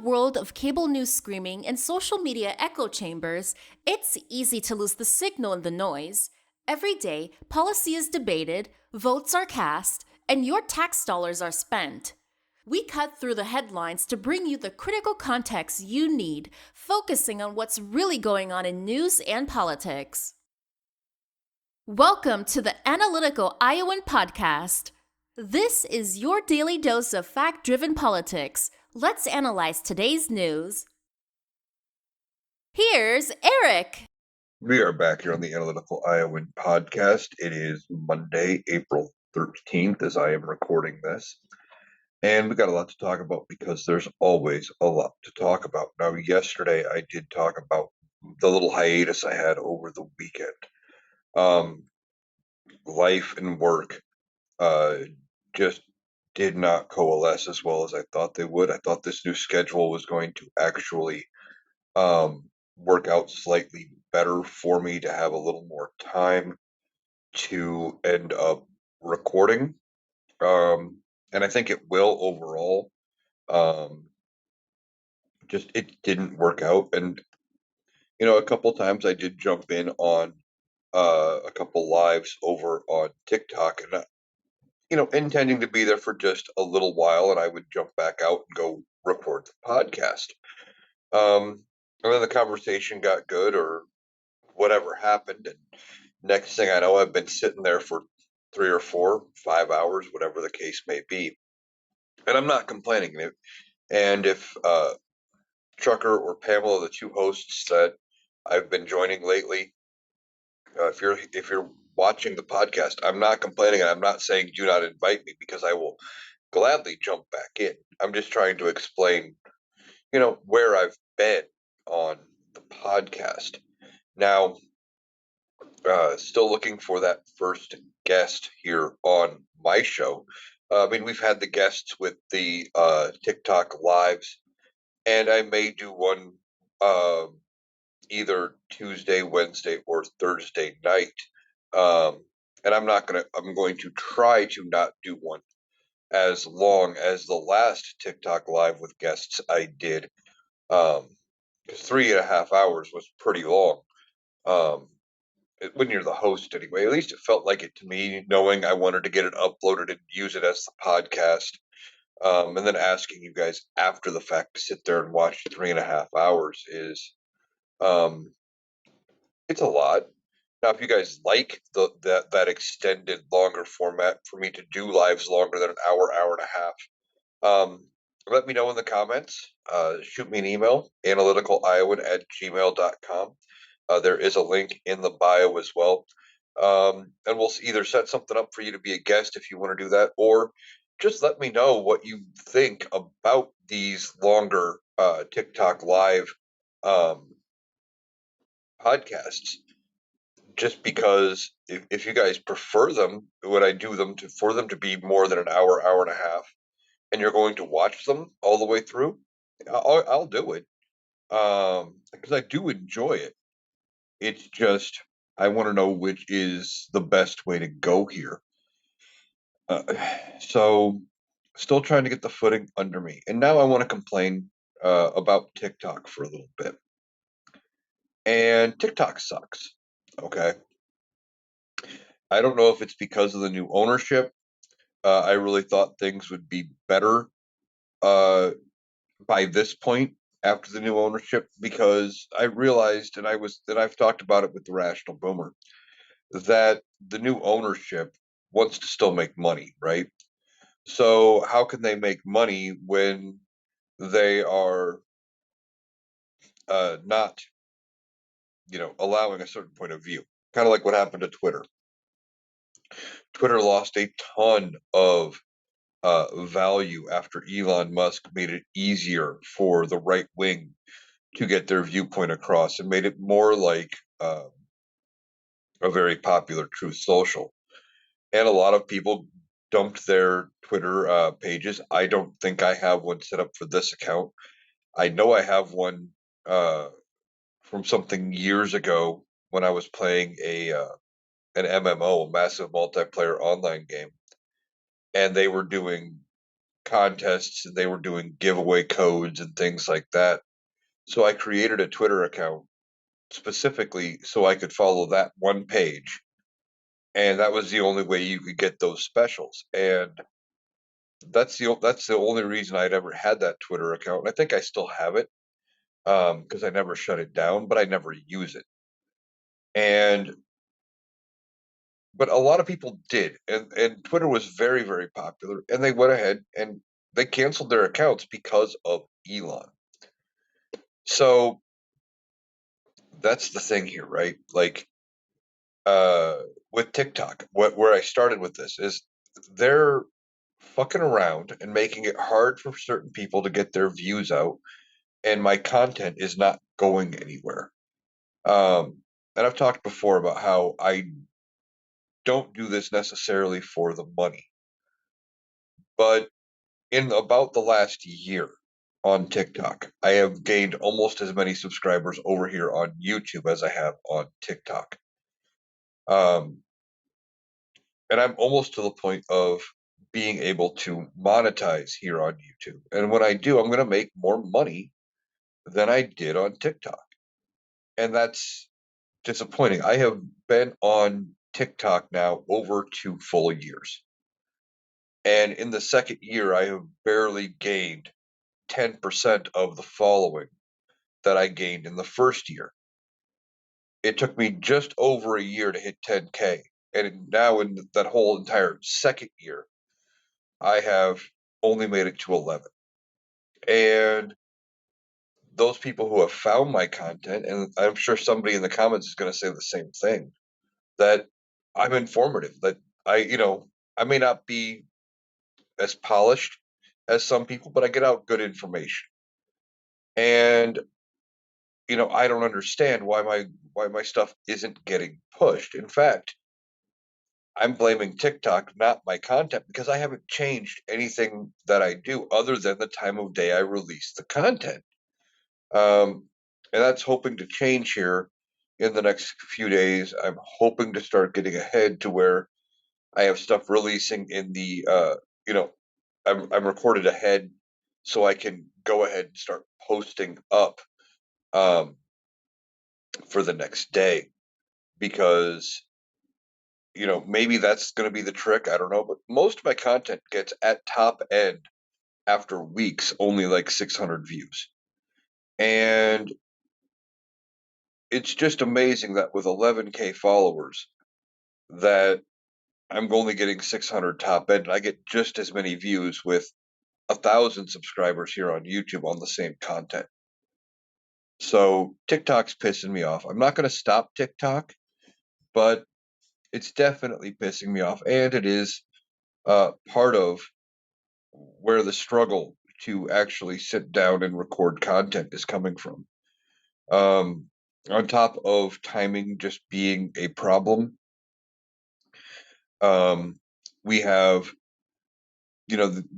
world of cable news screaming and social media echo chambers, it's easy to lose the signal in the noise. Every day, policy is debated, votes are cast, and your tax dollars are spent. We cut through the headlines to bring you the critical context you need, focusing on what's really going on in news and politics. Welcome to the Analytical Iowan Podcast. This is your daily dose of fact-driven politics. Let's analyze today's news. Here's Eric. We are back here on the Analytical Iowan Podcast. It is Monday, April 13th, as I am recording this. And we got a lot to talk about because there's always a lot to talk about. Now, yesterday I did talk about the little hiatus I had over the weekend. Life and work just did not coalesce as well as I thought they would. I thought this new schedule was going to actually work out slightly better for me to have a little more time to end up recording. And I think it will overall. Just it didn't work out. And, a couple times I did jump in on a couple lives over on TikTok and, intending to be there for just a little while, and I would jump back out and go record the podcast. And then the conversation got good or whatever happened. And next thing I know, I've been sitting there for 3 or 4, 5 hours, whatever the case may be. And I'm not complaining. And if Trucker or Pamela, the two hosts that I've been joining lately, if you're watching the podcast, I'm not complaining, and I'm not saying do not invite me, because I will gladly jump back in. I'm just trying to explain, where I've been on the podcast. Now, still looking for that first guest here on my show. We've had the guests with the TikTok lives, and I may do one either Tuesday, Wednesday, or Thursday night. And I'm going to try to not do one as long as the last TikTok live with guests I did, because 3.5 hours was pretty long. When you're the host anyway, at least it felt like it to me, knowing I wanted to get it uploaded and use it as the podcast. And then asking you guys after the fact to sit there and watch 3.5 hours is, it's a lot. Now, if you guys like that extended, longer format for me to do lives longer than an hour, hour and a half, let me know in the comments. Shoot me an email, analyticaliowan@gmail.com. There is a link in the bio as well. And we'll either set something up for you to be a guest if you want to do that, or just let me know what you think about these longer TikTok live podcasts. Just because if you guys prefer them, when I do them for them to be more than an hour, hour and a half, and you're going to watch them all the way through, I'll do it, because I do enjoy it. It's just I want to know which is the best way to go here. So still trying to get the footing under me. And now I want to complain about TikTok for a little bit. And TikTok sucks. Okay. I don't know if it's because of the new ownership. I really thought things would be better by this point after the new ownership, because I realized, and I've talked about it with the Rational Boomer, that the new ownership wants to still make money, right? So how can they make money when they are not, allowing a certain point of view? Kind of like what happened to Twitter. Twitter lost a ton of value after Elon Musk made it easier for the right wing to get their viewpoint across, and made it more like a very popular Truth Social. And a lot of people dumped their Twitter pages. I don't think I have one set up for this account. I know I have one from something years ago when I was playing an MMO, a massive multiplayer online game, and they were doing contests and they were doing giveaway codes and things like that. So I created a Twitter account specifically so I could follow that one page. And that was the only way you could get those specials. And that's the only reason I'd ever had that Twitter account. And I think I still have it because I never shut it down, but I never use it. And but a lot of people did, and Twitter was very, very popular, and they went ahead and they canceled their accounts because of Elon. So that's the thing here, right? Like uh with TikTok, where I started with this is they're fucking around and making it hard for certain people to get their views out, and my content is not going anywhere. And I've talked before about how I don't do this necessarily for the money, but in about the last year on TikTok, I have gained almost as many subscribers over here on YouTube as I have on TikTok. Um, and I'm almost to the point of being able to monetize here on YouTube. And when I do, I'm going to make more money than I did on TikTok. And that's disappointing. I have been on TikTok now over 2 full years. And in the second year, I have barely gained 10% of the following that I gained in the first year. It took me just over a year to hit 10K. And now in that whole entire second year, I have only made it to 11. And those people who have found my content, and I'm sure somebody in the comments is going to say the same thing, that I'm informative, that I may not be as polished as some people, but I get out good information. And I don't understand why my stuff isn't getting pushed. In fact, I'm blaming TikTok, not my content, because I haven't changed anything that I do other than the time of day I release the content. And that's hoping to change here in the next few days. I'm hoping to start getting ahead to where I have stuff releasing in the you know, I'm recorded ahead so I can go ahead and start posting up um for the next day because maybe that's going to be the trick. I don't know, but most of my content gets at top end after weeks only like 600 views. And it's just amazing that with 11K followers that I'm only getting 600 top end. I get just as many views with 1,000 subscribers here on YouTube on the same content. So TikTok's pissing me off. I'm not going to stop TikTok, but it's definitely pissing me off, and it is part of where the struggle to actually sit down and record content is coming from. Um, on top of timing just being a problem, um, we have,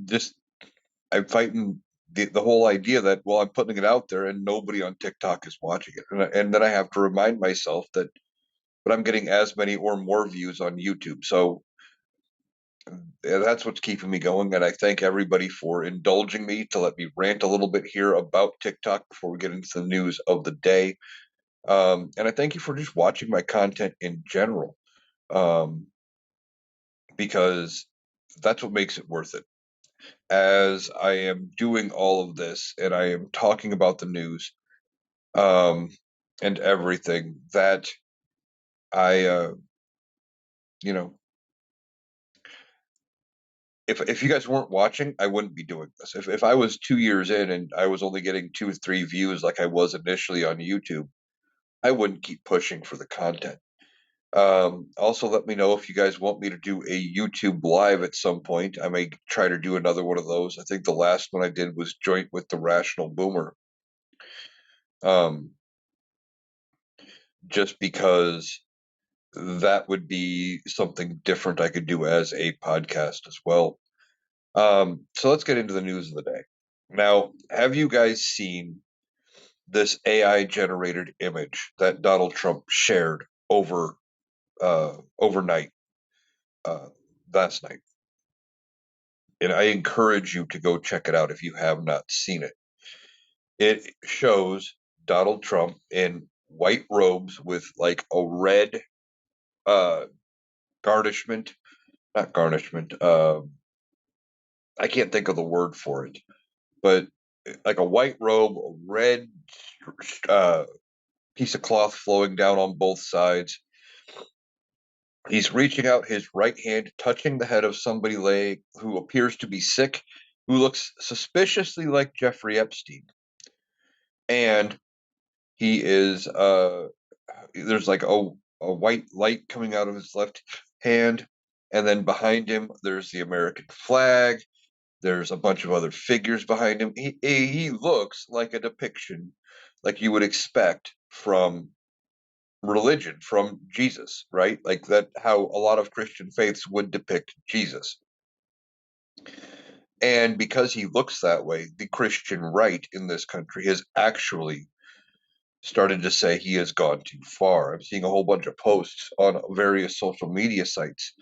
just I'm fighting the whole idea that, well, I'm putting it out there and nobody on TikTok is watching it. And then I have to remind myself that, but I'm getting as many or more views on YouTube. So that's what's keeping me going. And I thank everybody for indulging me to let me rant a little bit here about TikTok before we get into the news of the day. And I thank you for just watching my content in general, um, because that's what makes it worth it. As I am doing all of this and I am talking about the news, um, and everything that I, you know, if you guys weren't watching, I wouldn't be doing this. If I was 2 years in and I was only getting 2 or 3 views like I was initially on YouTube, I wouldn't keep pushing for the content. Also, let me know if you guys want me to do a YouTube live at some point. I may try to do another one of those. I think the last one I did was joint with the Rational Boomer. Um, just because that would be something different I could do as a podcast as well. So let's get into the news of the day. Now, have you guys seen this AI generated image that Donald Trump shared overnight uh, last night? and I encourage you to go check it out if you have not seen it. It shows Donald Trump in white robes with like a red uh garnishment, not garnishment. I can't think of the word for it, but like a white robe, a red uh piece of cloth flowing down on both sides. He's reaching out his right hand, touching the head of somebody who appears to be sick, who looks suspiciously like Jeffrey Epstein. And he is there's like a white light coming out of his left hand, and then behind him there's the American flag. There's a bunch of other figures behind him. He looks like a depiction like you would expect from religion, from Jesus, right? Like that how a lot of Christian faiths would depict Jesus. And because he looks that way, the Christian right in this country has actually started to say he has gone too far. I'm seeing a whole bunch of posts on various social media sites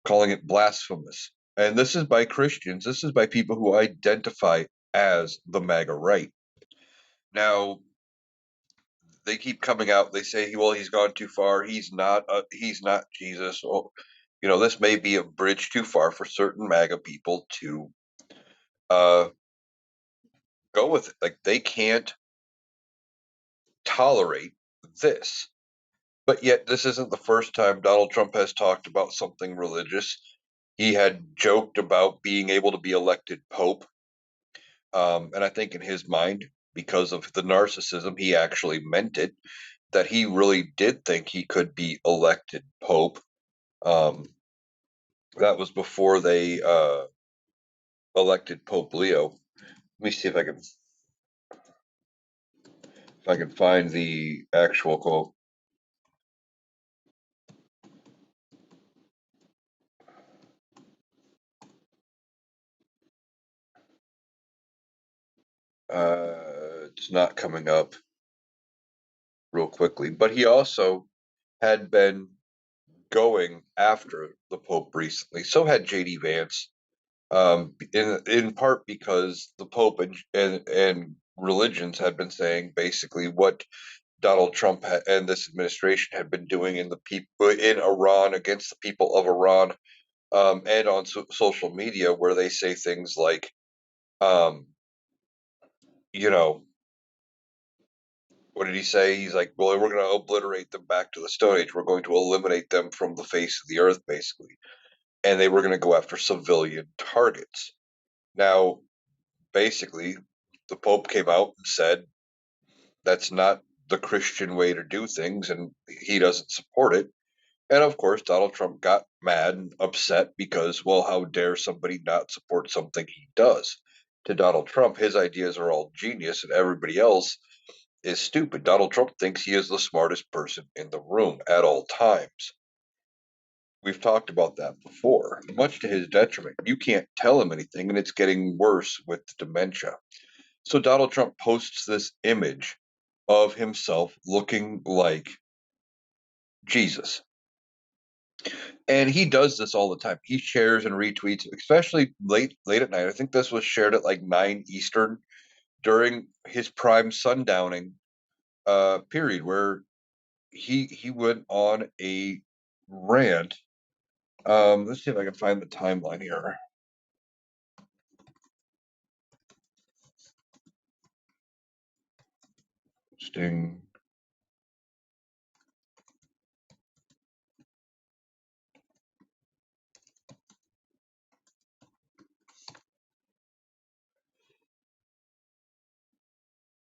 calling it blasphemous. And this is by Christians, this is by people who identify as the MAGA right. Now, they keep coming out, they say, well, he's gone too far. He's not Jesus. Well, this may be a bridge too far for certain MAGA people to uh, go with it. Like they can't tolerate this. But yet, this isn't the first time Donald Trump has talked about something religious. He had joked about being able to be elected Pope. And I think in his mind, because of the narcissism, he actually meant it, that he really did think he could be elected Pope. Um, that was before they elected Pope Leo. Let me see if I can find the actual quote. It's not coming up real quickly, but he also had been going after the Pope recently. So had J.D. Vance, in part because the Pope and religions had been saying basically what Donald Trump and this administration had been doing in the people in Iran against the people of Iran, and on social media where they say things like, um, you know, what did he say? He's like, well, we're going to obliterate them back to the Stone Age. We're going to eliminate them from the face of the earth, basically. And they were going to go after civilian targets. Now, basically, the Pope came out and said that's not the Christian way to do things, and he doesn't support it. And of course, Donald Trump got mad and upset because, well, how dare somebody not support something he does? To Donald Trump, his ideas are all genius, and everybody else is stupid. Donald Trump thinks he is the smartest person in the room at all times. We've talked about that before, much to his detriment. You can't tell him anything, and it's getting worse with dementia. So Donald Trump posts this image of himself looking like Jesus. And he does this all the time. He shares and retweets, especially late at night. I think this was shared at like 9 Eastern during his prime sundowning period where he went on a rant. Let's see if I can find the timeline here. Sting.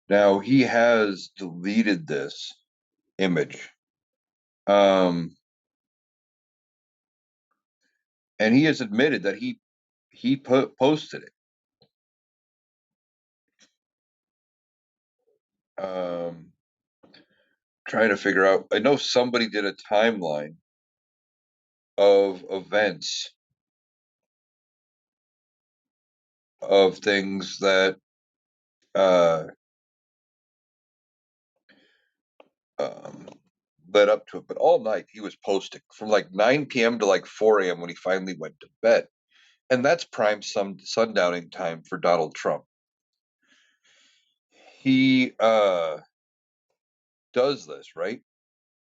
Now he has deleted this image. Um, and he has admitted that he posted it. Trying to figure out. I know somebody did a timeline of events of things that uh, um, led up to it, but all night he was posting from like 9 p.m. to like 4 a.m. when he finally went to bed. And that's prime sundowning time for Donald Trump. He does this, right?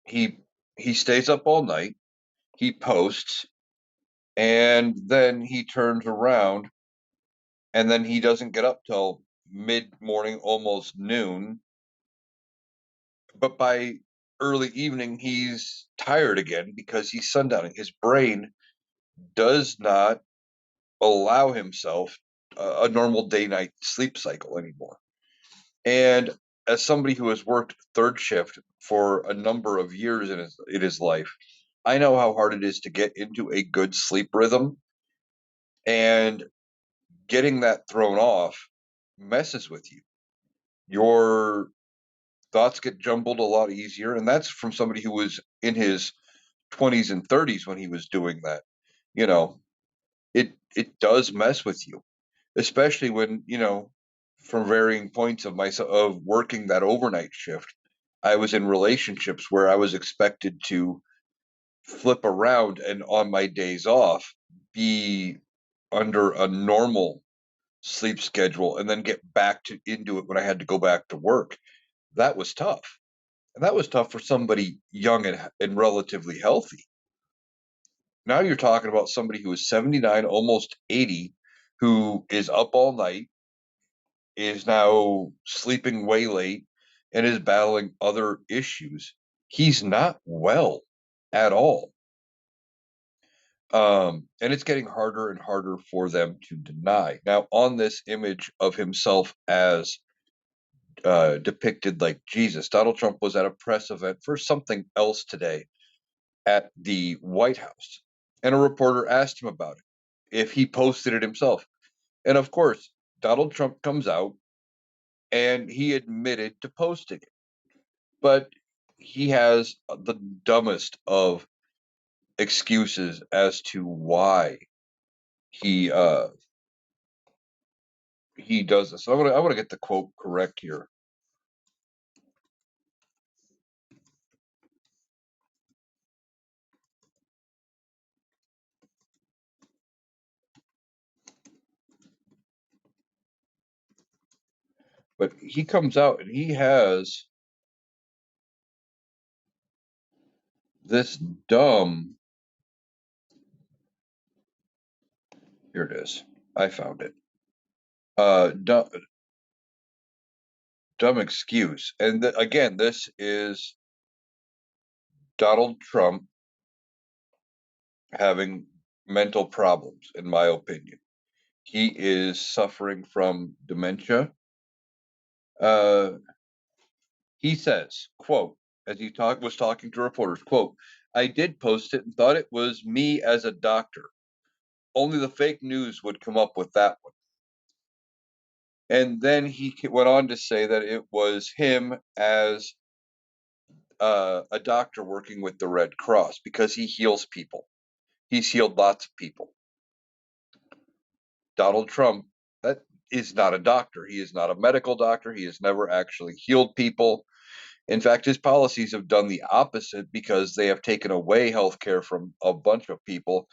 He he stays up all night, he posts, and then he turns around and then he doesn't get up till mid-morning, almost noon. But by early evening, he's tired again because he's sundowning. His brain does not allow himself a normal day-night sleep cycle anymore. And as somebody who has worked third shift for a number of years in his life, I know how hard it is to get into a good sleep rhythm, and getting that thrown off messes with you. Your thoughts get jumbled a lot easier, and that's from somebody who was in his 20s and 30s when he was doing that. You know, it does mess with you, especially when, from varying points of myself of working that overnight shift, I was in relationships where I was expected to flip around and on my days off be under a normal sleep schedule and then get back to into it when I had to go back to work. That was tough. And that was tough for somebody young and relatively healthy. Now you're talking about somebody who is 79, almost 80, who is up all night, is now sleeping way late, and is battling other issues. He's not well at all. And it's getting harder and harder for them to deny. Now, on this image of himself as depicted like Jesus, Donald Trump was at a press event for something else today at the White House, and a reporter asked him about it, if he posted it himself. And of course, Donald Trump comes out and he admitted to posting it, but he has the dumbest of excuses as to why he uh he does this. I want to get the quote correct here. But he comes out and he has this dumb, here it is. I found it. Dumb excuse. And again, this is Donald Trump having mental problems, in my opinion. He is suffering from dementia. Uh, he says, quote, as he was talking to reporters, quote, "I did post it and thought it was me as a doctor. Only the fake news would come up with that one." And then he went on to say that it was him as a doctor working with the Red Cross because he heals people. He's healed lots of people. Donald Trump, that is not a doctor. He is not a medical doctor. He has never actually healed people. In fact, his policies have done the opposite because they have taken away health care from a bunch of people.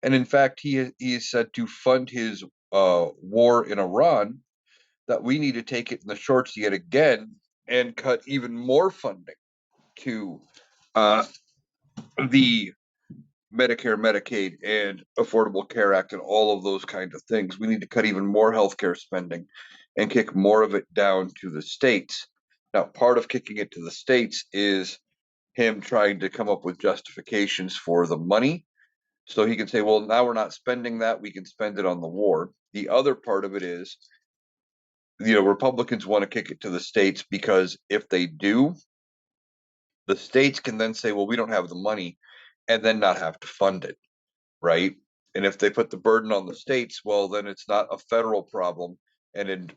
And in fact, he is said to fund his war in Iran, that we need to take it in the shorts yet again and cut even more funding to uh, the Medicare, Medicaid, and Affordable Care Act, and all of those kinds of things. We need to cut even more healthcare spending and kick more of it down to the states. Now, part of kicking it to the states is him trying to come up with justifications for the money. So he can say, well, now we're not spending that, we can spend it on the war. The other part of it is, Republicans want to kick it to the states because if they do, the states can then say, well, we don't have the money, and then not have to fund it, right? And if they put the burden on the states, well, then it's not a federal problem, and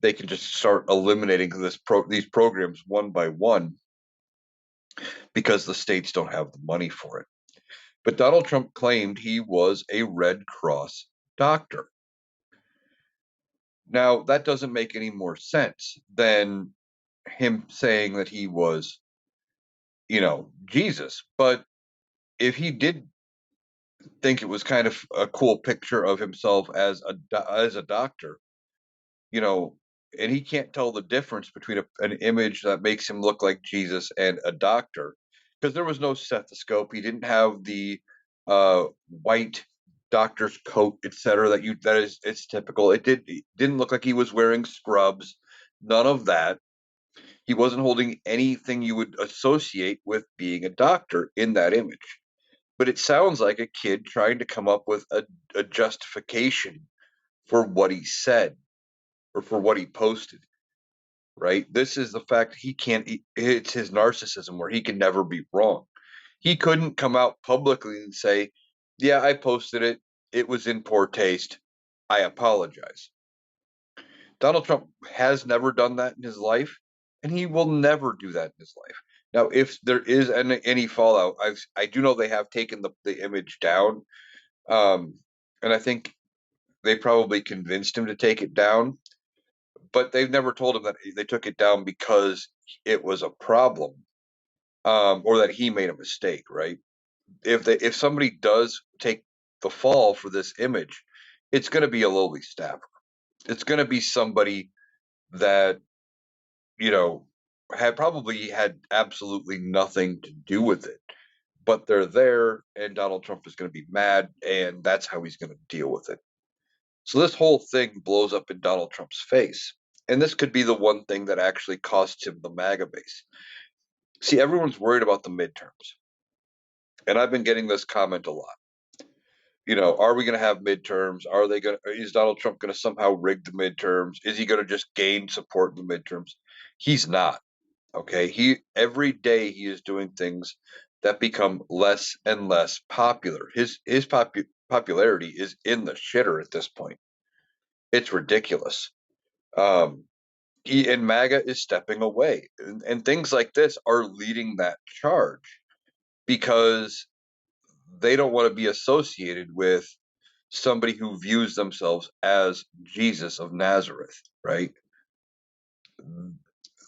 they can just start eliminating these programs one by one because the states don't have the money for it. But Donald Trump claimed he was a Red Cross doctor. Now, that doesn't make any more sense than him saying that he was, Jesus. But if he did think it was kind of a cool picture of himself as a doctor, you know, and he can't tell the difference between an image that makes him look like Jesus and a doctor because there was no stethoscope. He didn't have the white doctor's coat, etc. That is it's typical. It didn't look like he was wearing scrubs. None of that. He wasn't holding anything you would associate with being a doctor in that image. But it sounds like a kid trying to come up with a justification for what he said or for what he posted, right? This is the fact he can't, it's his narcissism where he can never be wrong. He couldn't come out publicly and say, yeah, I posted it. It was in poor taste. I apologize. Donald Trump has never done that in his life, and he will never do that in his life. Now, if there is any fallout, I do know they have taken the image down, um, and I think they probably convinced him to take it down, but they've never told him that they took it down because it was a problem, or that he made a mistake. Right? If somebody does take the fall for this image, it's going to be a lowly staffer. It's going to be somebody that you know had absolutely nothing to do with it, but they're there, and Donald Trump is going to be mad, and that's how he's going to deal with it. So this whole thing blows up in Donald Trump's face. And this could be the one thing that actually costs him the MAGA base. See, everyone's worried about the midterms. And I've been getting this comment a lot. Are we going to have midterms? Is Donald Trump going to somehow rig the midterms? Is he going to just gain support in the midterms? He's not. Okay. Every day he is doing things that become less and less popular. His popularity is in the shitter at this point. It's ridiculous. Um, and MAGA is stepping away, and things like this are leading that charge because they don't want to be associated with somebody who views themselves as Jesus of Nazareth, right?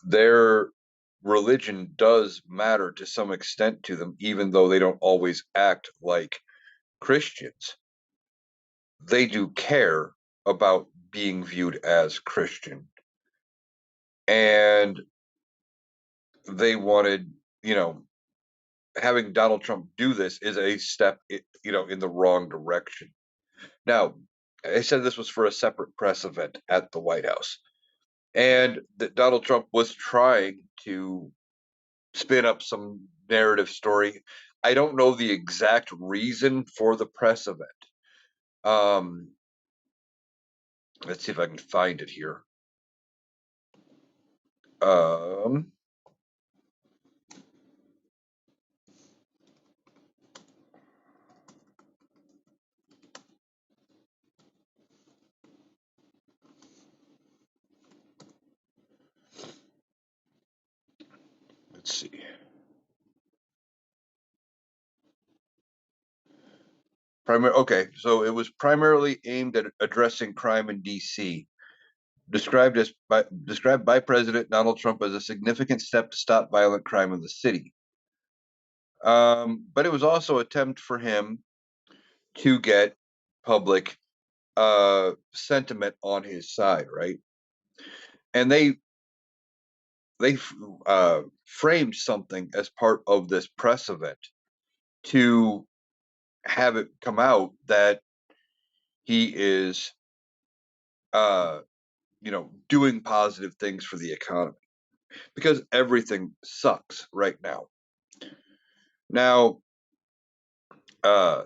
Their religion does matter to some extent to them, even though they don't always act like Christians. They do care about being viewed as Christian. And they wanted, having Donald Trump do this is a step, in the wrong direction. Now, I said this was for a separate press event at the White House, and that Donald Trump was trying to spin up some narrative story. I don't know the exact reason for the press event. Um, let's see if I can find it here. Um, let's see. Okay, so it was primarily aimed at addressing crime in D.C. Described by President Donald Trump as a significant step to stop violent crime in the city. But it was also an attempt for him to get public sentiment on his side, right? And they framed something as part of this press event to have it come out that he is, uh, doing positive things for the economy because everything sucks right now. Now, uh,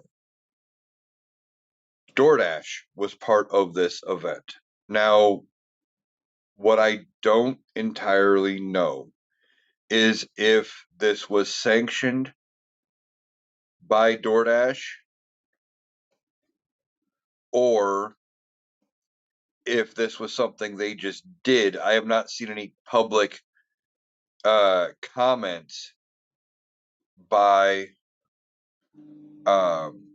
DoorDash was part of this event. Now, what I don't entirely know is if this was sanctioned by DoorDash or if this was something they just did. I have not seen any public comments by um,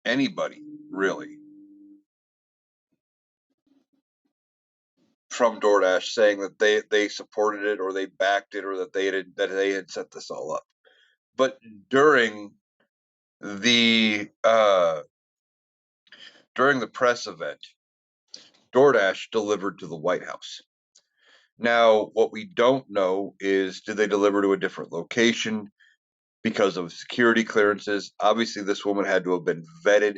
anybody really from DoorDash saying that they supported it or they backed it or that they had set this all up. But during the during the press event, DoorDash delivered to the White House. Now, what we don't know is, did they deliver to a different location because of security clearances? Obviously, this woman had to have been vetted.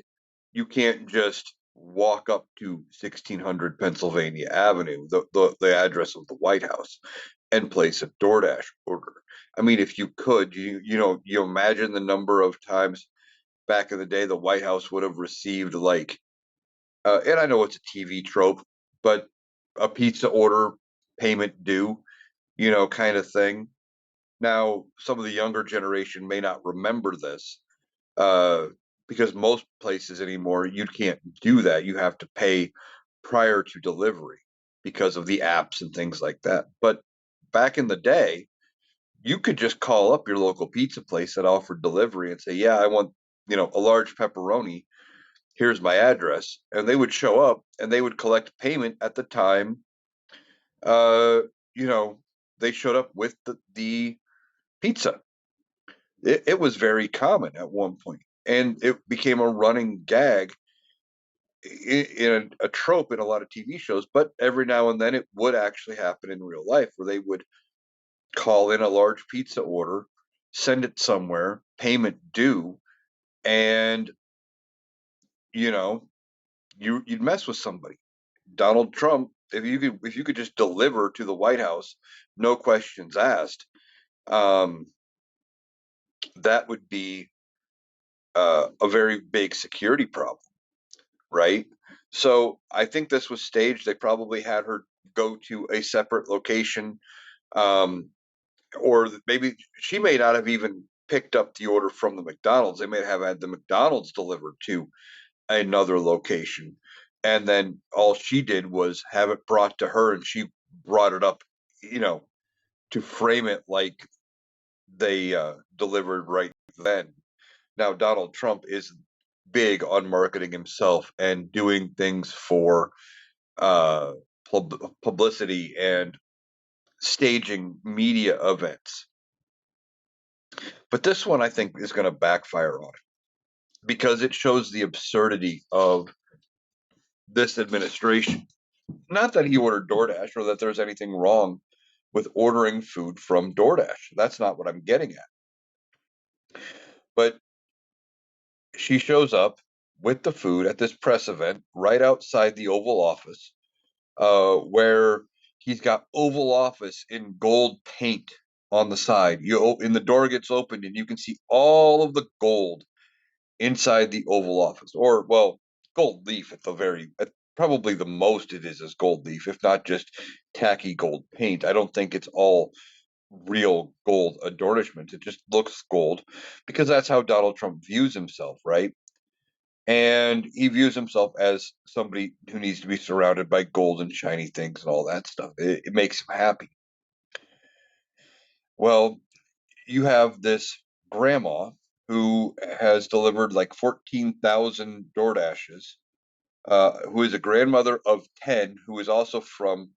You can't just walk up to 1600 Pennsylvania Avenue, the address of the White House, and place a DoorDash order. I mean, if you could, you imagine the number of times back in the day the White House would have received, like, and I know it's a TV trope, but a pizza order, payment due, kind of thing. Now, some of the younger generation may not remember this, uh, because most places anymore you can't do that. You have to pay prior to delivery because of the apps and things like that. But back in the day, you could just call up your local pizza place that offered delivery and say, "Yeah, I want, a large pepperoni. Here's my address," and they would show up and they would collect payment at the time. Uh, you know, they showed up with the pizza. It was very common at one point, and it became a running gag in a trope in a lot of TV shows. But every now and then, it would actually happen in real life, where they would call in a large pizza order, send it somewhere, payment due, and you know, you'd mess with somebody. Donald Trump, if you could just deliver to the White House, no questions asked, um, that would be a very big security problem, right? So I think this was staged. They probably had her go to a separate location, um, or maybe she may not have even picked up the order from the McDonald's. They may have had the McDonald's delivered to another location, and then all she did was have it brought to her, and she brought it up, you know, to frame it like they delivered right then. Now, Donald Trump is big on marketing himself and doing things for uh, publicity and staging media events. But this one, I think, is going to backfire on it because it shows the absurdity of this administration. Not that he ordered DoorDash or that there's anything wrong with ordering food from DoorDash. That's not what I'm getting at. But she shows up with the food at this press event right outside the Oval Office, where he's got Oval Office in gold paint on the side. And the door gets opened, and you can see all of the gold inside the Oval Office, or, well, gold leaf at probably the most it is gold leaf, if not just tacky gold paint. I don't think it's all real gold adornment. It just looks gold because that's how Donald Trump views himself, right? And he views himself as somebody who needs to be surrounded by gold and shiny things and all that stuff. It makes him happy. Well, you have this grandma who has delivered like 14,000 DoorDashes, who is a grandmother of 10, who is also from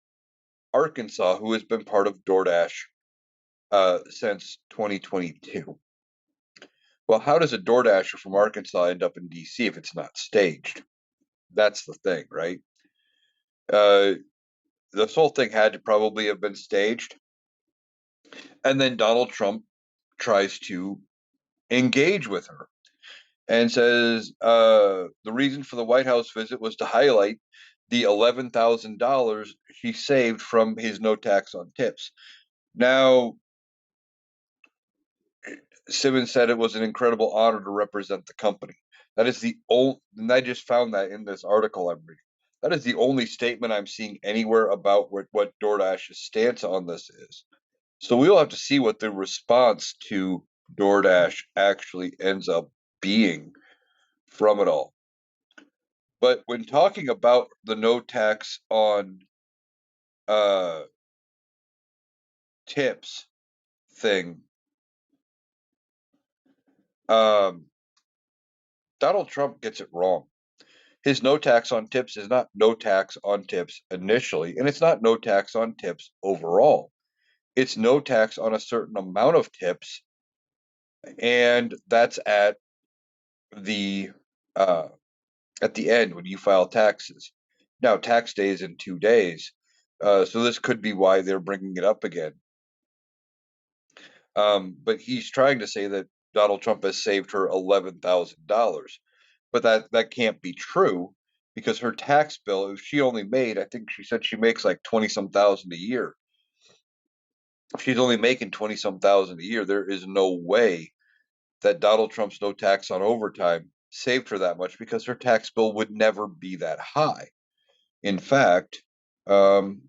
Arkansas, who has been part of DoorDash since 2022. Well, how does a DoorDasher from Arkansas end up in DC if it's not staged? That's the thing, right? Uh, this whole thing had to probably have been staged. And then Donald Trump tries to engage with her and says the reason for the White House visit was to highlight the $11,000 she saved from his no tax on tips. Now, Simmons said it was an incredible honor to represent the company. That is the only, and I just found that in this article I'm reading. That is the only statement I'm seeing anywhere about what DoorDash's stance on this is. So we'll have to see what the response to DoorDash actually ends up being from it all. But when talking about the no tax on uh, tips thing, um, Donald Trump gets it wrong. His no tax on tips is not no tax on tips initially, and it's not no tax on tips overall. It's no tax on a certain amount of tips, and that's at the uh, at the end when you file taxes. Now, tax day is in 2 days, so this could be why they're bringing it up again. But he's trying to say that Donald Trump has saved her $11,000, but that can't be true because her tax bill, if she only made, I think she said she makes like 20 some thousand a year. If she's only making 20 some thousand a year, there is no way that Donald Trump's no tax on overtime saved her that much because her tax bill would never be that high. In fact, um,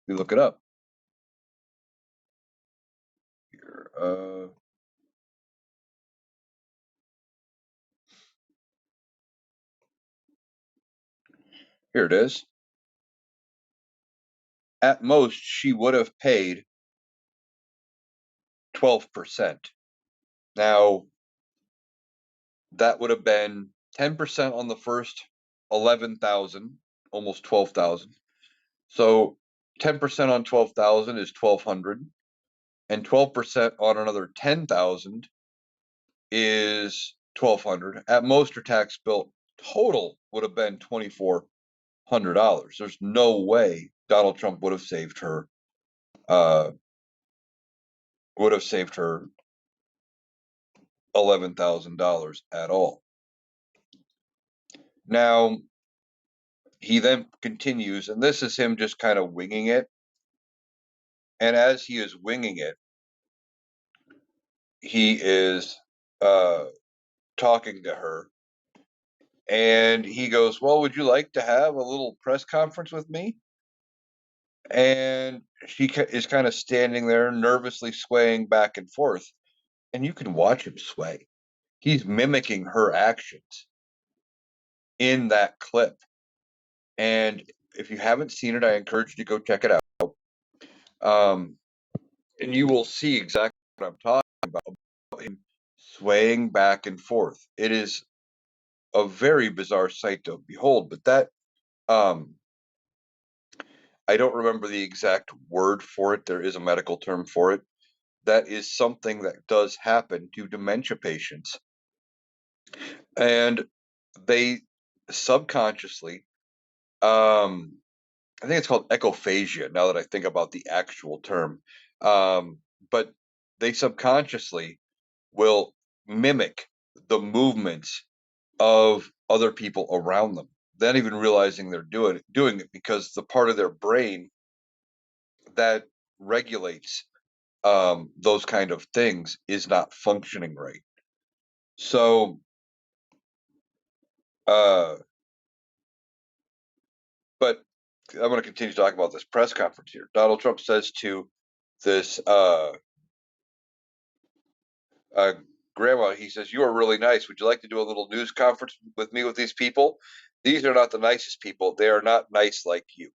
we look it up here. Here it is. At most, she would have paid 12%. Now, that would have been 10% on the first 11,000, almost 12,000. So 10% on 12,000 is 1,200, and 12% on another 10,000 is 1,200. At most, her tax bill total would have been $2,400. There's no way Donald Trump would have saved her. Would have saved her $11,000 at all. Now, he then continues, and this is him just kind of winging it. And as he is winging it, he is talking to her. And he goes, well, would you like to have a little press conference with me? And she is kind of standing there, nervously swaying back and forth. And you can watch him sway. He's mimicking her actions in that clip. And if you haven't seen it, I encourage you to go check it out. And you will see exactly what I'm talking about him swaying back and forth. It is a very bizarre sight to behold, but that I don't remember the exact word for it. There is a medical term for it. That is something that does happen to dementia patients. And they subconsciously, I think it's called echophagia now that I think about the actual term. But they subconsciously will mimic the movements of other people around them, not even realizing they're doing it because the part of their brain that regulates those kind of things is not functioning right. So, but I'm going to continue talking about this press conference here. Donald Trump says to this grandma, he says, "You are really nice. Would you like to do a little news conference with me with these people? These are not the nicest people. They are not nice like you."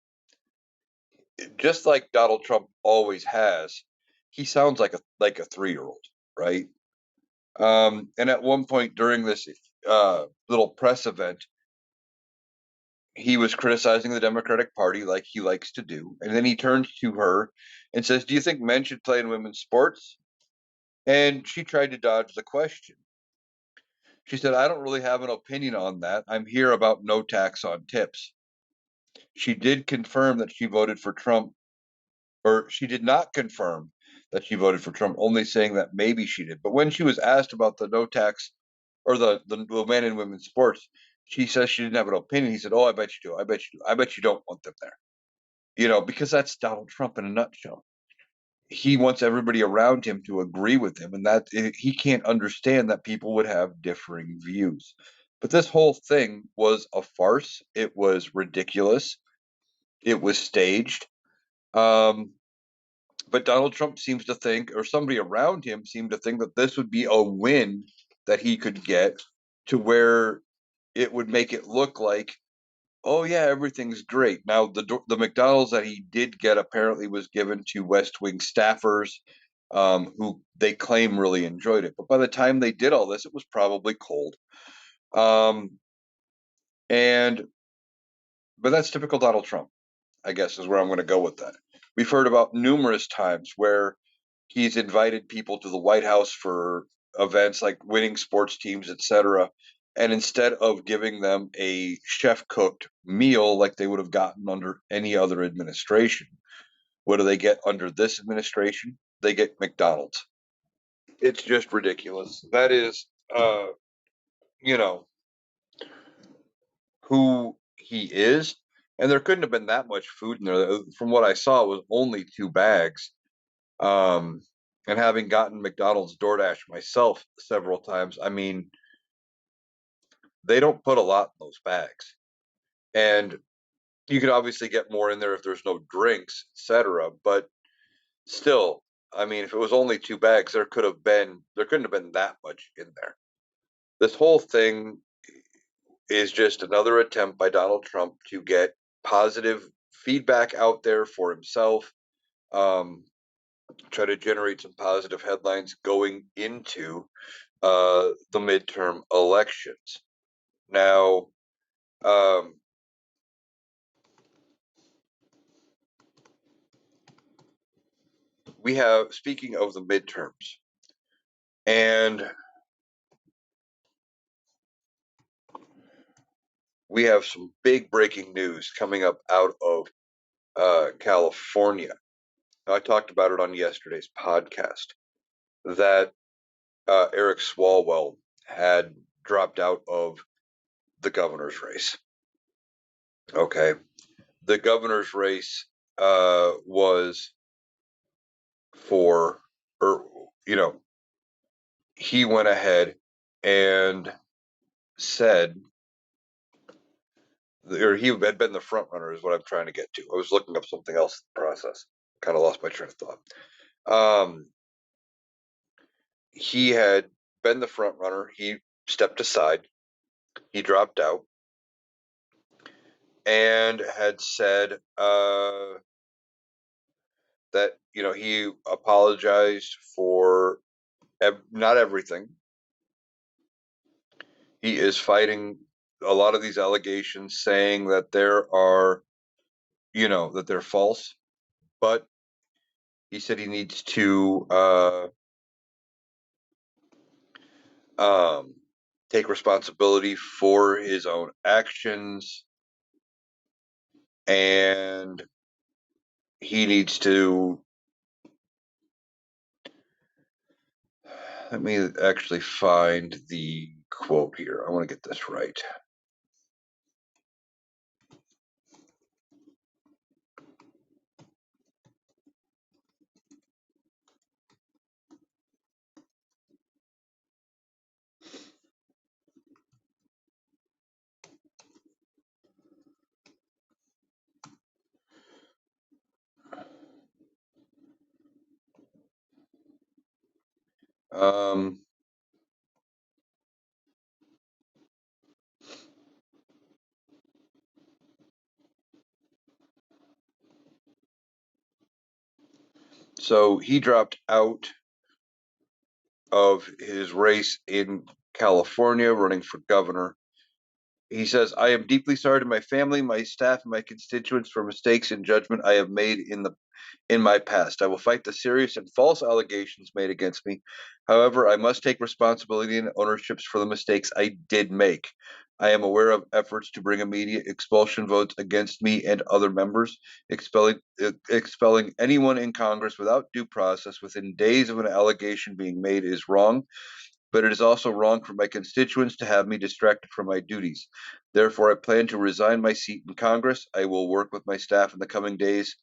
Just like Donald Trump always has, he sounds like a 3-year-old, right? And at one point during this little press event, he was criticizing the Democratic Party like he likes to do, and then he turns to her and says, "Do you think men should play in women's sports?" And she tried to dodge the question. She said, "I don't really have an opinion on that. I'm here about no tax on tips." She did confirm that she voted for Trump, or she did not confirm that she voted for Trump, only saying that maybe she did. But when she was asked about the no tax or the men and women's sports, she says she didn't have an opinion. He said, "Oh, I bet you do. I bet you do. I bet you don't want them there." Because that's Donald Trump in a nutshell. He wants everybody around him to agree with him, and that he can't understand that people would have differing views. But this whole thing was a farce. It was ridiculous. It was staged. Um, but Donald Trump seems to think, or somebody around him seemed to think, that this would be a win that he could get to where it would make it look like, oh yeah, everything's great. Now the McDonald's that he did get apparently was given to West Wing staffers, who they claim really enjoyed it. But by the time they did all this, it was probably cold. Um, and but that's typical Donald Trump, I guess, is where I'm going to go with that. We've heard about numerous times where he's invited people to the White House for events like winning sports teams, etc. And instead of giving them a chef cooked meal like they would have gotten under any other administration, what do they get under this administration? They get McDonald's. It's just ridiculous. That is, you know, who he is. And there couldn't have been that much food in there. From what I saw, it was only 2 bags. Um, and having gotten McDonald's DoorDash myself several times, I mean, they don't put a lot in those bags. And you could obviously get more in there if there's no drinks, etc. But still, I mean, if it was only 2 bags, there couldn't have been that much in there. This whole thing is just another attempt by Donald Trump to get positive feedback out there for himself, try to generate some positive headlines going into the midterm elections. Now, we have, speaking of the midterms, and we have some big breaking news coming up out of California. Now, I talked about it on yesterday's podcast that Eric Swalwell had dropped out of the governor's race. Okay. The governor's race was for, or, he went ahead and said, or he had been the front runner, is what I'm trying to get to. I was looking up something else in the process. Kind of lost my train of thought. He had been the front runner. He stepped aside. He dropped out and had said that he apologized for not everything. He is fighting a lot of these allegations, saying that there are, that they're false. But he said he needs to take responsibility for his own actions, and he needs to. Let me actually find the quote here. I want to get this right. Um, so he dropped out of his race in California running for governor. He says, I am deeply sorry to my family, my staff, and my constituents for mistakes and judgment I have made in my past. I will fight the serious and false allegations made against me. However, I must take responsibility and ownership for the mistakes I did make. I am aware of efforts to bring immediate expulsion votes against me and other members. Expelling anyone in Congress without due process within days of an allegation being made is wrong, but it is also wrong for my constituents to have me distracted from my duties. Therefore, I plan to resign my seat in Congress. I will work with my staff in the coming days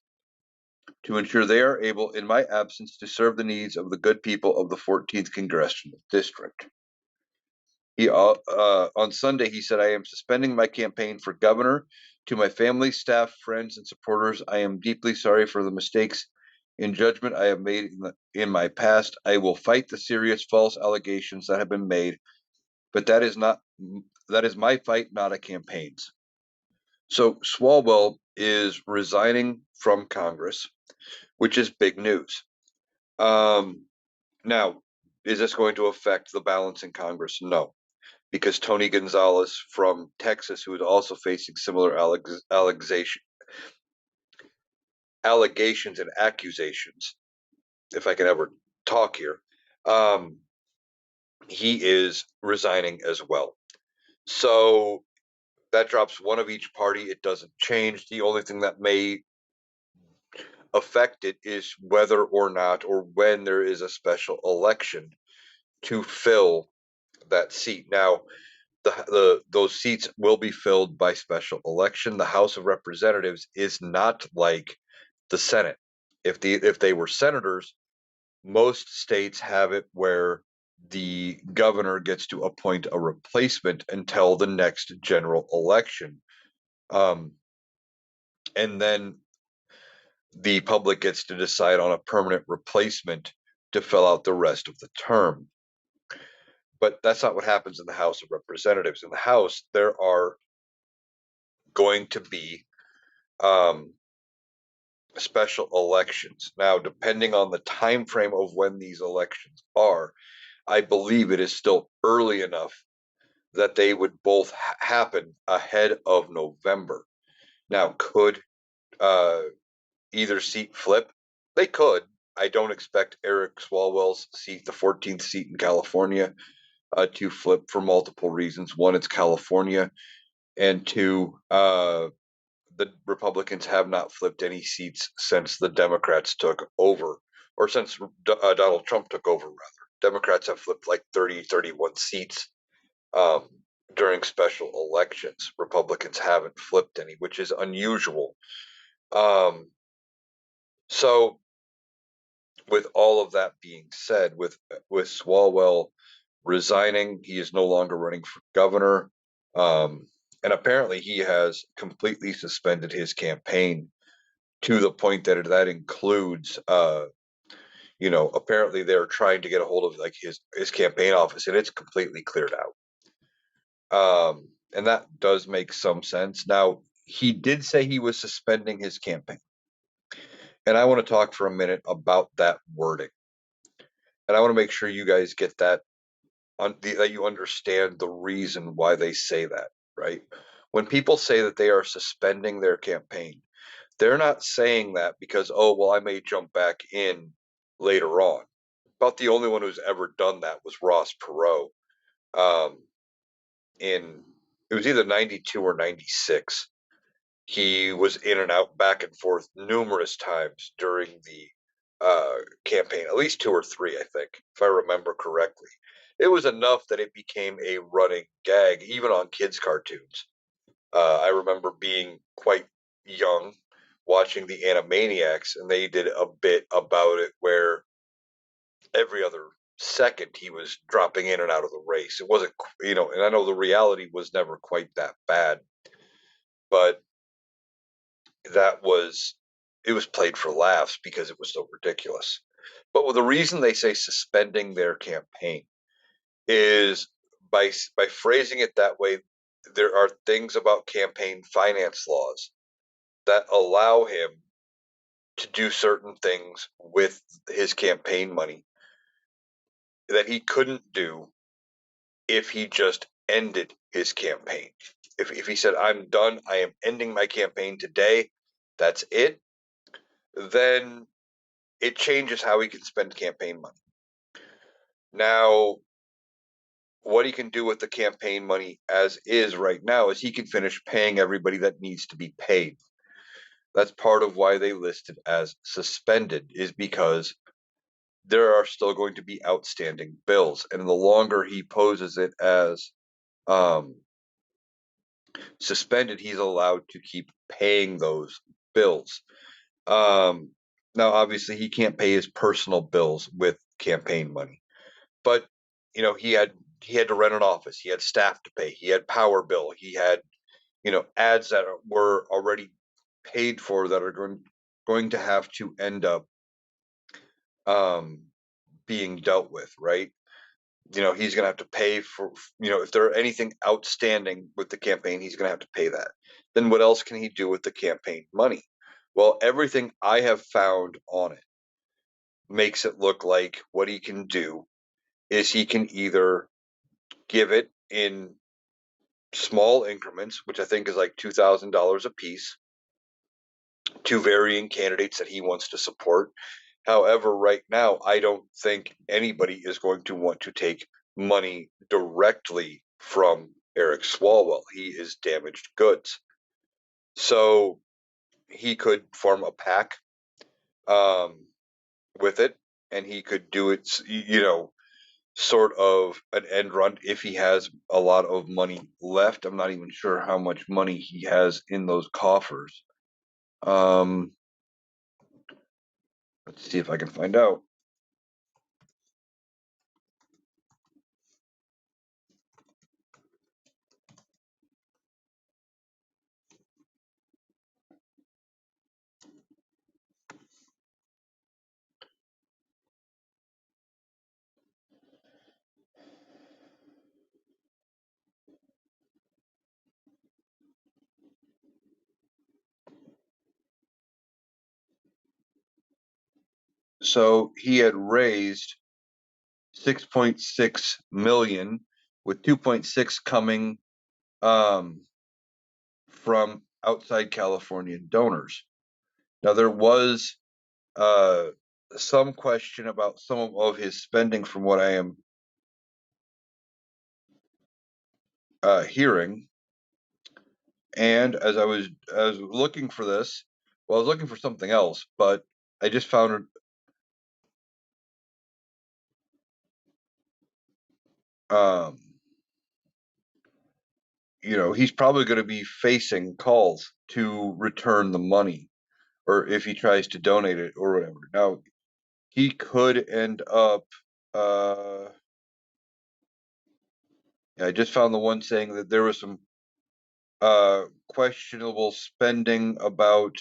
to ensure they are able, in my absence, to serve the needs of the good people of the 14th Congressional District. On Sunday, he said, I am suspending my campaign for governor. To my family, staff, friends, and supporters, I am deeply sorry for the mistakes in judgment I have made in my past. I will fight the serious false allegations that have been made, but that is my fight, not a campaign's. So Swalwell is resigning from Congress, which is big news. Now, is this going to affect the balance in Congress? No, because Tony Gonzalez from Texas, who is also facing similar allegations and accusations, if I can ever talk here, um, he is resigning as well. So that drops one of each party. It doesn't change. The only thing that may affect it is whether or not or when there is a special election to fill that seat. Now, those seats will be filled by special election. The House of Representatives is not like the Senate. If they were senators, most states have it where the governor gets to appoint a replacement until the next general election. Um, and then the public gets to decide on a permanent replacement to fill out the rest of the term. But that's not what happens in the House of Representatives. In the House, there are going to be um, special elections. Now, depending on the time frame of when these elections are, I believe it is still early enough that they would both happen ahead of November. Now, could uh, either seat flip? They could. I don't expect Eric Swalwell's seat, the 14th seat in California, to flip for multiple reasons. One, it's California, and two, the Republicans have not flipped any seats since the Democrats took over, or since Donald Trump took over, rather. Democrats have flipped like 30, 31 seats um, during special elections. Republicans haven't flipped any, which is unusual. Um, so, with all of that being said, with Swalwell resigning, he is no longer running for governor, and apparently he has completely suspended his campaign to the point that that includes, apparently they're trying to get a hold of like his campaign office, and it's completely cleared out. And that does make some sense. Now, he did say he was suspending his campaign, and I want to talk for a minute about that wording. And I want to make sure you guys get that that you understand the reason why they say that, right? When people say that they are suspending their campaign, they're not saying that because, oh, well, I may jump back in later on. About the only one who's ever done that was Ross Perot. Um, in it was either 92 or 96. He was in and out, back and forth numerous times during the campaign, at least two or three, I think, if I remember correctly. It was enough that it became a running gag, even on kids' cartoons. I remember being quite young watching the Animaniacs, and they did a bit about it where every other second he was dropping in and out of the race. It wasn't, and I know the reality was never quite that bad, but that was it was played for laughs because it was so ridiculous. But the reason they say suspending their campaign is by phrasing it that way, there are things about campaign finance laws that allow him to do certain things with his campaign money that he couldn't do if he just ended his campaign. If he said, I'm done, I am ending my campaign today, that's it, then it changes how he can spend campaign money. Now, what he can do with the campaign money as is right now is he can finish paying everybody that needs to be paid. That's part of why they list it as suspended, is because there are still going to be outstanding bills. And the longer he poses it as um, suspended, he's allowed to keep paying those bills. Um, Now, obviously, he can't pay his personal bills with campaign money, but he had to rent an office, he had staff to pay, he had power bill, he had ads that were already paid for that are going to have to end up um, being dealt with, right? He's going to have to pay for, if there are anything outstanding with the campaign, he's going to have to pay that. Then what else can he do with the campaign money? Well, everything I have found on it makes it look like what he can do is he can either give it in small increments, which I think is like $2,000 a piece, to varying candidates that he wants to support. However, right now, I don't think anybody is going to want to take money directly from Eric Swalwell. He is damaged goods. So he could form a pack um, with it, and he could do it, sort of an end run if he has a lot of money left. I'm not even sure how much money he has in those coffers. Um, let's see if I can find out. So he had raised 6.6 million, with 2.6 coming from outside Californian donors. Now there was uh, some question about some of his spending, from what I am hearing. And as I was looking for this, well, I was looking for something else, but I just found um, he's probably going to be facing calls to return the money, or if he tries to donate it or whatever. Now, he could end up. I just found the one saying that there was some questionable spending about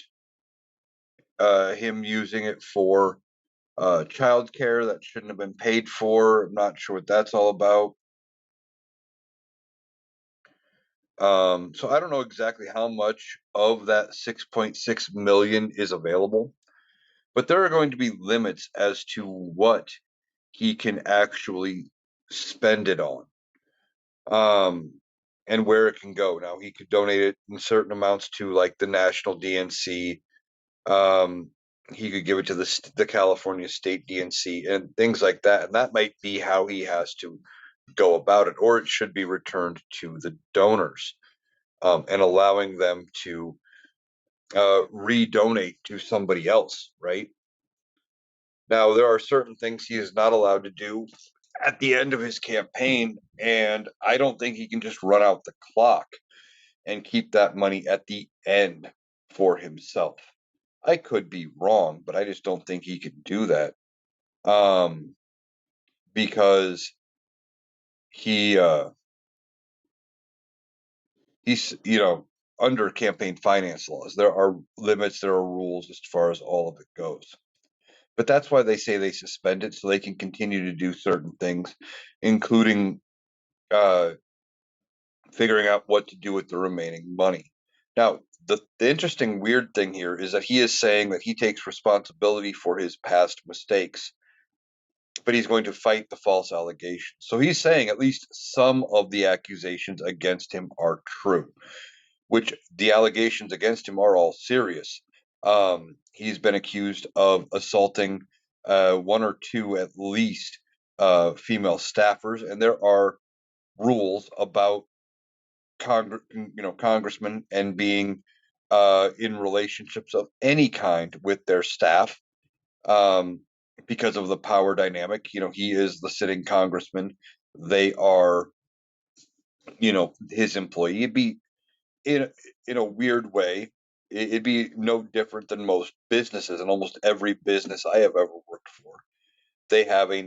him using it for childcare that shouldn't have been paid for. I'm not sure what that's all about. So I don't know exactly how much of that 6.6 million is available, but there are going to be limits as to what he can actually spend it on, um, and where it can go. Now, he could donate it in certain amounts to, like, the national DNC. Um, he could give it to the California State DNC and things like that, and that might be how he has to go about it, or it should be returned to the donors, and allowing them to redonate to somebody else, right? Now, there are certain things he is not allowed to do at the end of his campaign, and I don't think he can just run out the clock and keep that money at the end for himself. I could be wrong, but I just don't think he can do that, um, because he he's under campaign finance laws. There are limits, there are rules as far as all of it goes. But that's why they say they suspend it, so they can continue to do certain things, including uh, figuring out what to do with the remaining money. Now, the interesting weird thing here is that he is saying that he takes responsibility for his past mistakes, but he's going to fight the false allegations. So he's saying at least some of the accusations against him are true, which the allegations against him are all serious. He's been accused of assaulting one or two, at least, female staffers, and there are rules about congressmen and being in relationships of any kind with their staff, um, because of the power dynamic. He is the sitting congressman; they are, his employee. It'd be in a weird way. It'd be no different than most businesses, and almost every business I have ever worked for, they have a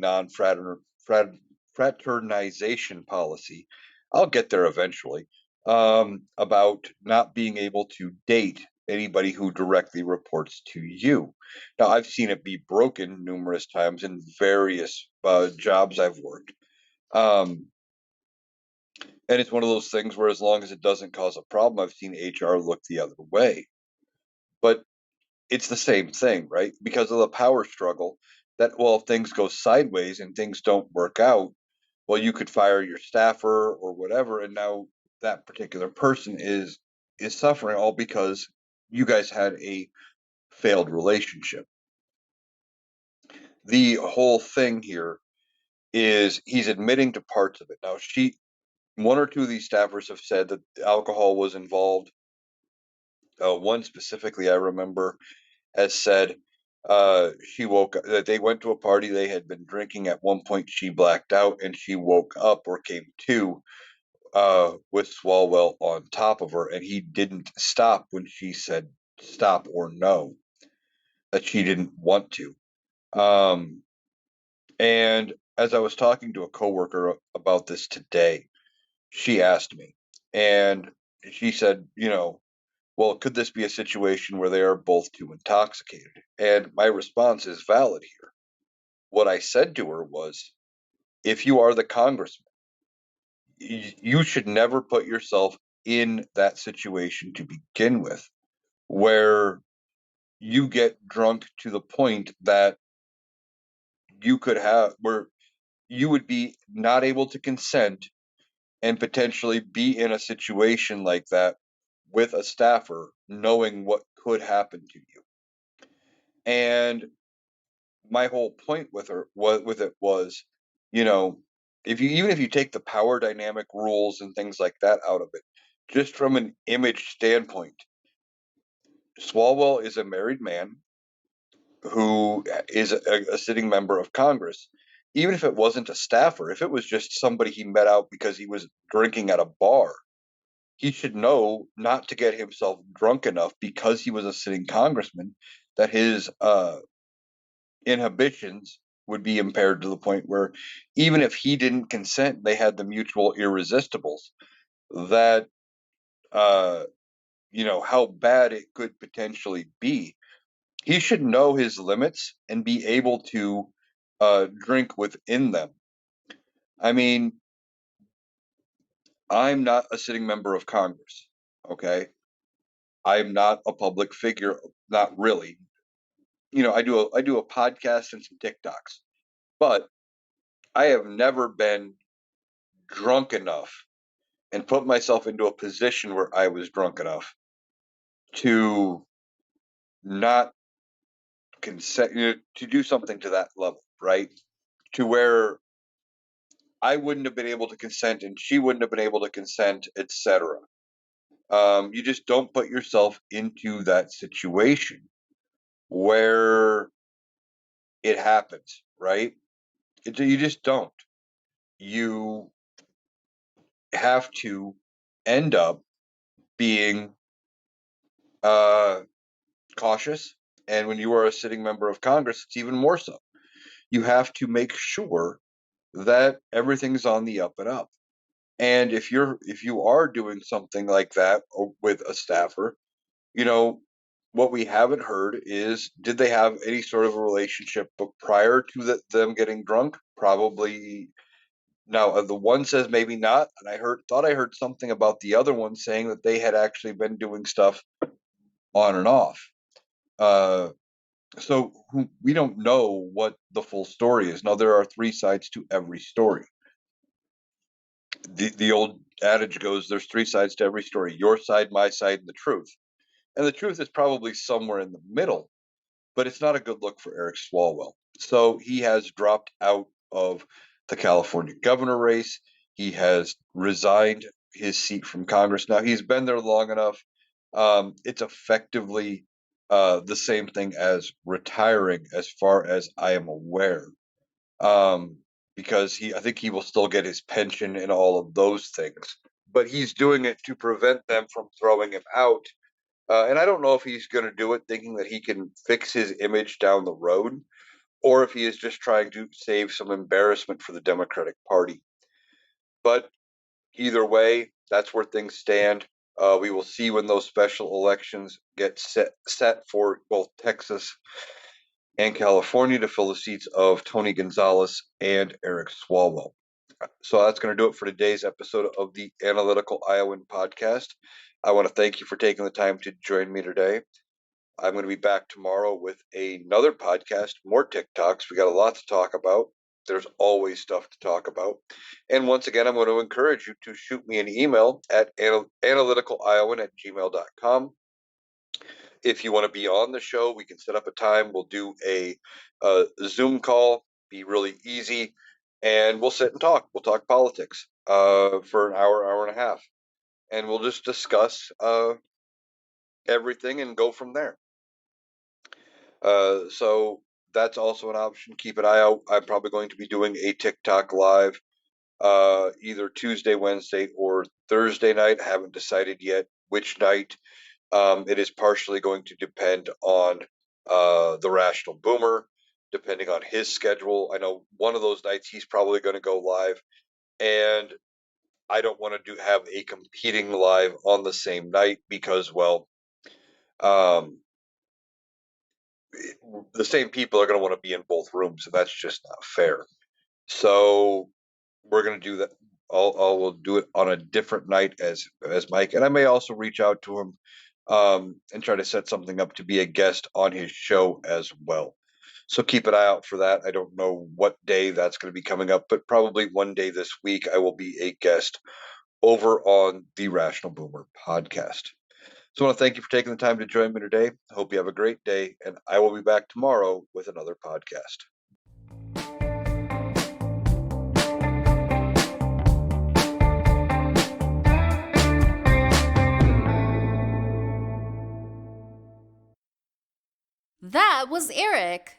fraternization policy. I'll get there eventually. About not being able to date anybody who directly reports to you. Now, I've seen it be broken numerous times in various jobs I've worked. Um, and it's one of those things where, as long as it doesn't cause a problem, I've seen HR look the other way. But it's the same thing, right? Because of the power struggle, that, well, if things go sideways and things don't work out, well, you could fire your staffer or whatever, and now that particular person is suffering, all because you guys had a failed relationship. The whole thing here is he's admitting to parts of it. Now, one or two of these staffers have said that alcohol was involved. One specifically, I remember, has said she woke up, that they went to a party, they had been drinking. At one point, she blacked out and she woke up or came to with Swalwell on top of her, and he didn't stop when she said stop or no, that she didn't want to. Um, and as I was talking to a coworker about this today, she asked me, and she said, well, could this be a situation where they are both too intoxicated? And my response is valid here. What I said to her was, if you are the congressman, you should never put yourself in that situation to begin with, where you get drunk to the point that where you would be not able to consent and potentially be in a situation like that with a staffer, knowing what could happen to you. And my whole point with it was, you know, if you take the power dynamic rules and things like that out of it, just from an image standpoint, Swalwell is a married man who is a sitting member of Congress. Even if it wasn't a staffer, if it was just somebody he met out because he was drinking at a bar, he should know not to get himself drunk enough because he was a sitting congressman, that his inhibitions would be impaired to the point where even if he didn't consent, they had the mutual irresistibles, that uh how bad it could potentially be. He should know his limits and be able to drink within them. I mean, I'm not a sitting member of Congress, okay? I'm not a public figure, not really. I do a podcast and some TikToks, but I have never been drunk enough and put myself into a position where I was drunk enough to not consent, to do something to that level, right? To where I wouldn't have been able to consent and she wouldn't have been able to consent, etc. You just don't put yourself into that situation where it happens, right? You just don't. You have to end up being uh, cautious. And when you are a sitting member of Congress, it's even more so. You have to make sure that everything's on the up and up. And if you are doing something like that with a staffer, you know, what we haven't heard is, did they have any sort of a relationship prior to them getting drunk? Probably. Now, the one says maybe not, and thought I heard something about the other one saying that they had actually been doing stuff on and off. Uh, so we don't know what the full story is. Now, there are three sides to every story. The old adage goes, there's three sides to every story: your side, my side, and the truth. And the truth is probably somewhere in the middle, but it's not a good look for Eric Swalwell. So he has dropped out of the California governor race. He has resigned his seat from Congress. Now, he's been there long enough. It's effectively the same thing as retiring, as far as I am aware, um, because I think he will still get his pension and all of those things. But he's doing it to prevent them from throwing him out. And I don't know if he's going to do it thinking that he can fix his image down the road, or if he is just trying to save some embarrassment for the Democratic Party. But either way, that's where things stand. We will see when those special elections get set for both Texas and California to fill the seats of Tony Gonzalez and Eric Swalwell. So that's going to do it for today's episode of the Analytical Iowan podcast. I want to thank you for taking the time to join me today. I'm going to be back tomorrow with another podcast, more TikToks. We got a lot to talk about. There's always stuff to talk about. And once again, I'm going to encourage you to shoot me an email at analyticaliowan@gmail.com. If you want to be on the show, we can set up a time. We'll do a Zoom call, be really easy, and we'll sit and talk. We'll talk politics for an hour, hour and a half, and we'll just discuss everything and go from there. So that's also an option. Keep an eye out. I'm probably going to be doing a TikTok live either Tuesday, Wednesday, or Thursday night. I haven't decided yet which night. It is partially going to depend on the Rational Boomer, depending on his schedule. I know one of those nights he's probably going to go live, and I don't want to have a competing live on the same night because, well, um, the same people are going to want to be in both rooms, and that's just not fair. So we're going to do that. We'll do it on a different night as Mike, and I may also reach out to him and try to set something up to be a guest on his show as well. So keep an eye out for that. I don't know what day that's going to be coming up, but probably one day this week I will be a guest over on the Rational Boomer podcast. So I want to thank you for taking the time to join me today. I hope you have a great day, and I will be back tomorrow with another podcast. That was Eric.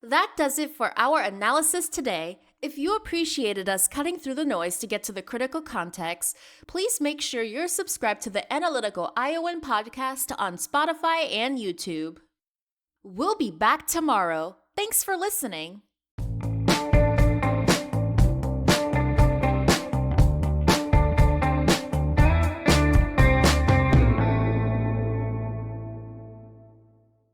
That does it for our analysis today. If you appreciated us cutting through the noise to get to the critical context, please make sure you're subscribed to the Analytical Iowan podcast on Spotify and YouTube. We'll be back tomorrow. Thanks for listening.